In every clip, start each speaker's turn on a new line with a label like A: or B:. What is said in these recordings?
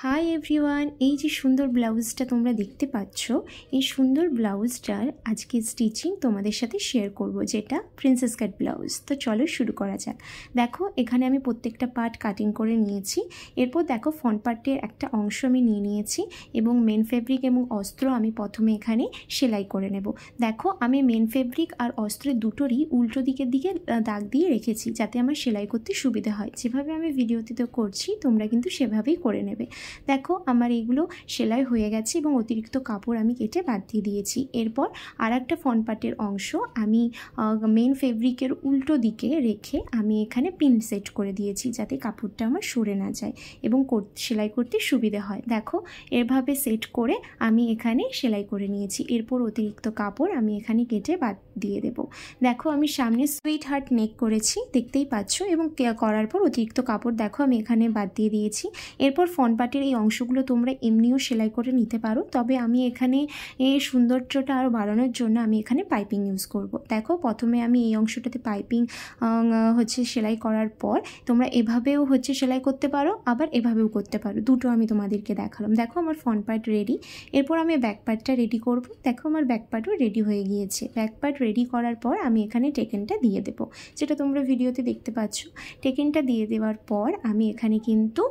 A: High everyone এই যে সুন্দর ব্লাউজটা তোমরা দেখতে পাচ্ছ এই সুন্দর ব্লাউজটার আজকে স্টিচিং তোমাদের সাথে শেয়ার করব যেটা প্রিন্সেস কাট ব্লাউজ। তো চলো শুরু করা যাক। দেখো এখানে আমি প্রত্যেকটা পার্ট কাটিং করে নিয়েছি। এরপর দেখো ফ্রন্ট পার্টের একটা অংশ আমি নিয়ে নিয়েছি এবং মেন ফেব্রিক এবং অস্ত্র আমি প্রথমে এখানে সেলাই করে নেব। দেখো আমি মেন ফেব্রিক আর অস্ত্রের দুটোরই উল্টো দিকে দাগ দিয়ে রেখেছি যাতে আমার সেলাই করতে সুবিধা হয়। যেভাবে আমি ভিডিওতে তো করছি তোমরা কিন্তু সেভাবেই করে নেবে। দেখো আমার এইগুলো সেলাই হয়ে গেছে এবং অতিরিক্ত কাপড় আমি কেটে বাদ দিয়ে দিয়েছি। এরপর আর একটা ফ্রন্ট পার্টের অংশ আমি মেন ফেব্রিকের উল্টো দিকে রেখে আমি এখানে পিন সেট করে দিয়েছি যাতে কাপড়টা আমার সরে না যায় এবং সেলাই করতে সুবিধা হয়। দেখো এভাবে সেট করে আমি এখানে সেলাই করে নিয়েছি। এরপর অতিরিক্ত কাপড় আমি এখানে কেটে বাদ দিয়ে দেব। দেখো আমি সামনে সুইট হার্ট নেক করেছি দেখতেই পাচ্ছ এবং করার পর অতিরিক্ত কাপড় দেখো আমি এখানে বাদ দিয়ে দিয়েছি। এরপর ফ্রন্ট পার্টের এই অংশগুলো তোমরা এমনিও সেলাই করে নিতে পারো, তবে আমি এখানে এই সৌন্দর্যটা আরও বাড়ানোর জন্য আমি এখানে পাইপিং ইউজ করব। দেখো প্রথমে আমি এই অংশটাতে পাইপিং সেলাই করার পর তোমরা এভাবেও সেলাই করতে পারো, আবার এভাবেও করতে পারো, দুটো আমি তোমাদেরকে দেখালাম। দেখো আমার ফ্রন্ট পার্ট রেডি। এরপর আমি ব্যাক পার্টটা রেডি করব। দেখো আমার ব্যাক পার্টও রেডি হয়ে গিয়েছে। ব্যাক পার্ট রেডি করার পর আমি এখানে টেকেনটা দিয়ে দেবো, যেটা তোমরা ভিডিওতে দেখতে পাচ্ছ। টেকেনটা দিয়ে দেওয়ার পর আমি এখানে কিন্তু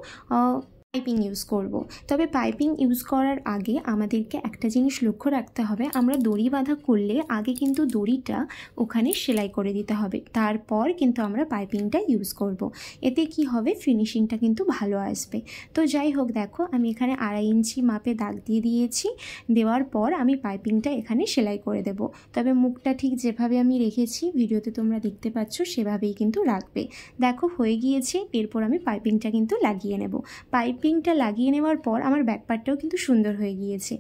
A: পাইপিং ইউজ করব। তবে পাইপিং ইউজ করার আগে আমাদেরকে একটা জিনিস লক্ষ্য রাখতে হবে, আমরা দড়ি বাঁধা করলে আগে কিন্তু দড়িটা ওখানে সেলাই করে দিতে হবে, তারপর কিন্তু আমরা পাইপিংটা ইউজ করব। এতে কি হবে, ফিনিশিংটা কিন্তু ভালো আসবে। তো যাই হোক দেখো আমি এখানে 2.5 ইঞ্চি মাপে দাগ দিয়ে দিয়েছি। দেওয়ার পর আমি পাইপিংটা এখানে সেলাই করে দেব। তবে মুখটা ঠিক যেভাবে আমি রেখেছি ভিডিওতে তোমরা দেখতে পাচ্ছ সেভাবেই কিন্তু রাখবে। দেখো হয়ে গিয়েছে। এরপর আমি পাইপিংটা কিন্তু লাগিয়ে নেব। পাইপিংটা লাগিয়ে নেওয়ার পর আমার ব্যাক পার্টটাও কিন্তু সুন্দর হয়ে গিয়েছে।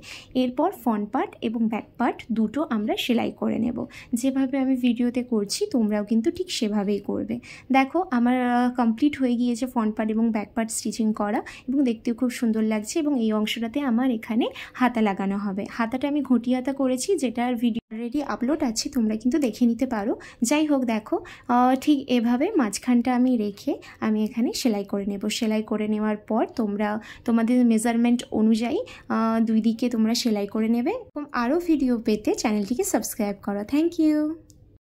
A: এরপর ফ্রন্ট পার্ট এবং ব্যাক পার্ট দুটো আমরা সেলাই করে নেব। যেভাবে আমি ভিডিওতে করছি তোমরাও কিন্তু ঠিক সেভাবেই করবে। দেখো আমার কমপ্লিট হয়ে গিয়েছে ফ্রন্ট পার্ট এবং ব্যাক পার্ট স্টিচিং করা এবং দেখতেও খুব সুন্দর লাগছে। এবং এই অংশটাতে আমার এখানে হাতা লাগানো হবে। হাতাটা আমি ঘটি হাতা করেছি, যেটার ভিডিও অলরেডি আপলোড আছে, তোমরা কিন্তু দেখে নিতে পারো। যাই হোক দেখো ঠিক এভাবে মাঝখানটা আমি রেখে আমি এখানে সেলাই করে নেব। সেলাই করে নেওয়ার পর তোমরা তোমাদের মেজারমেন্ট অনুযায়ী দুই দিকে তোমরা সেলাই করে নেবে। এবং আরও ভিডিও পেতে চ্যানেলটিকে সাবস্ক্রাইব করো। Thank you.